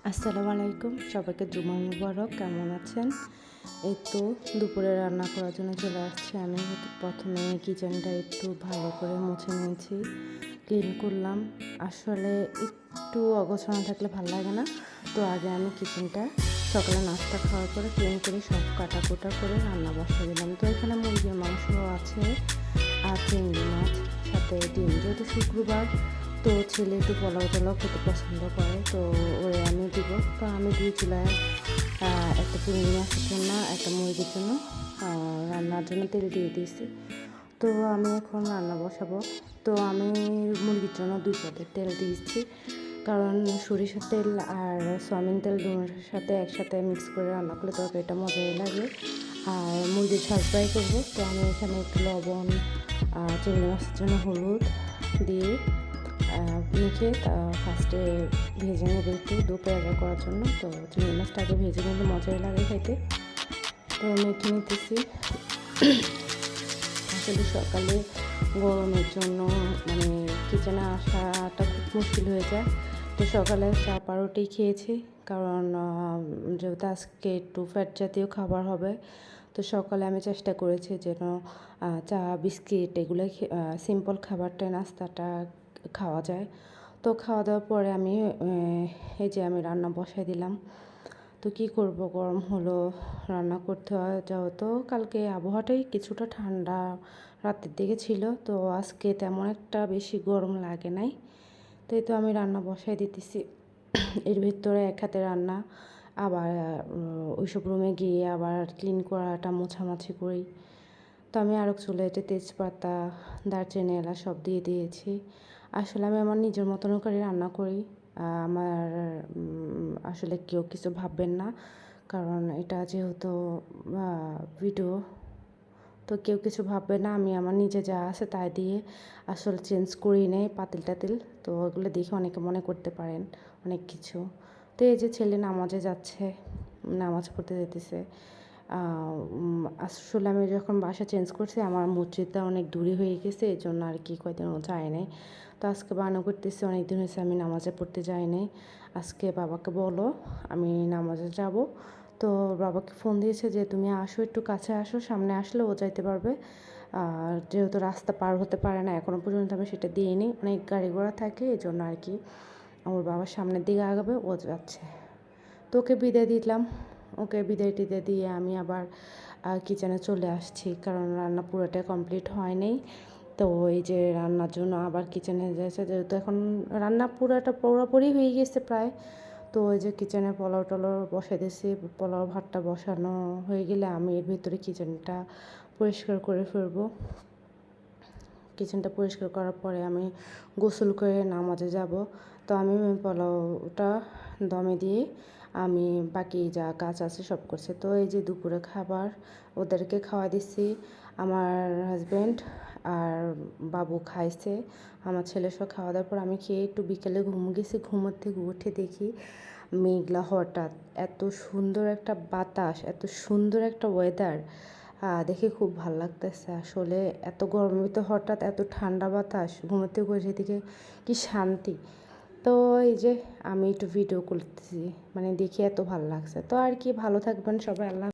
আসসালামু আলাইকুম, সবাইকে জুমা মুবারক। কেমন আছেন? এই তো দুপুরে রান্না করার জন্য চলে আসছি। আমি প্রথমে কিচেনটা একটু ভালো করে মুছে নিয়েছি, ক্লিন করলাম। আসলে একটু অগোছালো থাকলে ভালো লাগে না, তো আগে আমি কিচেনটা সকালে নাস্তা খাওয়ার পরে ক্লিন করে সব কাটাকুটা করে রান্না বসিয়ে দিলাম। তো এখানে মুরগির মাংস আছে আর চিংড়ি মাছ, সাথে ডিম। যেহেতু শুক্রবার, তো ছেলে একটু পোলাও টোলাও খেতে পছন্দ করে, তো ওরে আমি দিব। তো আমি দুই চুলায় একটা চিংড়ি মাছের জন্য, একটা মুরগির জন্য রান্নার জন্য তেল দিয়ে দিয়েছি। তো আমি এখন রান্না বসাবো। তো আমি মুরগির জন্য 2 পদের তেল দিয়েছি, কারণ সরিষার তেল আর সয়াবিন তেল দুটোর সাথে একসাথে মিক্স করে রান্না করলে তরকারিটা মজাই লাগে। আর মুরগির ঝাল ফ্রাই করবো, তো আমি এখানে একটু লবণ, চিংড়ি মাছের জন্য হলুদ দিয়ে মেখে ফার্স্টে ভেজে নেবে একটু দু পেঁয়াজা করার জন্য। তো চিংড়ি মাছটা আগে ভেজে নিলে মজাই লাগে খেতে। তো মেখে নিতেছি। আসলে সকালে গরমের জন্য মানে কিচেনে আসাটা খুব মুশকিল হয়ে যায়। তো সকালে চা পাউরুটি খেয়েছি, কারণ যেহেতু আজকে একটু ফ্যাট জাতীয় খাবার হবে। তো সকালে আমি চেষ্টা করেছি যেন চা বিস্কিট এগুলো সিম্পল খাবারটা নাস্তাটা খাওয়া যায়। তো খাওয়া দাওয়ার পরে আমি এই যে আমি রান্না বসাই দিলাম। তো কী করব, গরম হলো, রান্না করতে হয়। যেহেতু কালকে আবহাওয়াটাই কিছুটা ঠান্ডা রাতের দিকে ছিল, তো আজকে তেমন একটা বেশি গরম লাগে নাই। তো এই তো আমি রান্না বসাই দিতেছি। এর ভিতরে এক হাতে রান্না, আবার ওইসব রুমে গিয়ে আবার ক্লিন করাটা মোছামাছি করি। তো আমি আরও চুলাইতে তেজপাতা, দারচিনি, এলাচ সব দিয়ে দিয়েছি। আসলে আমি আমার নিজের মতন করে রান্না করি। আমার আসলে কেউ কিছু ভাববেন না, কারণ এটা যেহেতু ভিডিও, তো কেউ কিছু ভাববে না। আমি আমার নিজে যা আছে তাই দিয়ে আসলে চেঞ্জ করি নেই পাতিল টাতিল। তো ওগুলো দেখে অনেকে মনে করতে পারেন অনেক কিছু। তো এই যে ছেলে নামাজে যাচ্ছে, নামাজ পড়তে যেতেছে। আসলে আমি যখন বাসা চেঞ্জ করছি, আমার মসজিদটা অনেক দূরে হয়ে গেছে, এই জন্য আর কি কয়দিন ও যায় নাই। তো আজকে বায়না করতেছি, অনেক দিন হয়েছে আমি নামাজে পড়তে যাই নাই। আজকে বাবাকে বলো আমি নামাজে যাব। তো বাবাকে ফোন দিয়েছে যে তুমি আসো, একটু কাছে আসো, সামনে আসলে ও যাইতে পারবে। আর যেহেতু রাস্তা পার হতে পারে না, এখনও পর্যন্ত আমি সেটা দিইনি, অনেক গাড়ি ঘোড়া থাকে এই জন্য আর কি। আমার বাবার সামনের দিকে আগাবে, ও যাচ্ছে। তো ওকে বিদায় দিলাম। ওকে বিদায় টিদায় দিয়ে আমি আবার কিচেনে চলে আসছি, কারণ রান্না পুরোটা কমপ্লিট হয় নাই। তো এই যে রান্নার জন্য আবার কিচেনে যাচ্ছে, যেহেতু এখন রান্না পুরোপুরি হয়ে গেছে প্রায়। তো ওই যে কিচেনে পোলাও টোলাও বসাই দিয়েছি, পোলাও ভাতটা বসানো হয়ে গেলে আমি এর ভিতরে কিচেনটা পরিষ্কার করে ফেলবো। কিচেনটা পরিষ্কার করার পরে আমি গোসল করে নামাজে যাব। তো আমি পোলাওটা দমে দিয়ে আমি বাকি যা কাজ আছে সব করছি। তো এই যে দুপুরে খাবার ওদেরকে খাওয়া দিচ্ছি। আমার হাজব্যান্ড আর বাবু খাইছে, আমার ছেলে সব খাওয়া দাওয়ার পর আমি খেয়ে একটু বিকেলে গেছি। ঘুমোর থেকে উঠে দেখি মেঘলা, হঠাৎ এত সুন্দর একটা বাতাস, এত সুন্দর একটা ওয়েদার দেখে খুব ভালো লাগতেছে। আসলে এত গরমের ভিতরে হঠাৎ এত ঠান্ডা বাতাস, ঘুমোর থেকে উঠে দিকে কি শান্তি। তো এই যে আমি একটু ভিডিও করতেছি, মানে দেখে এত ভালো লাগছে। তো আর কি, ভালো থাকবেন সবাই। আল্লাহ।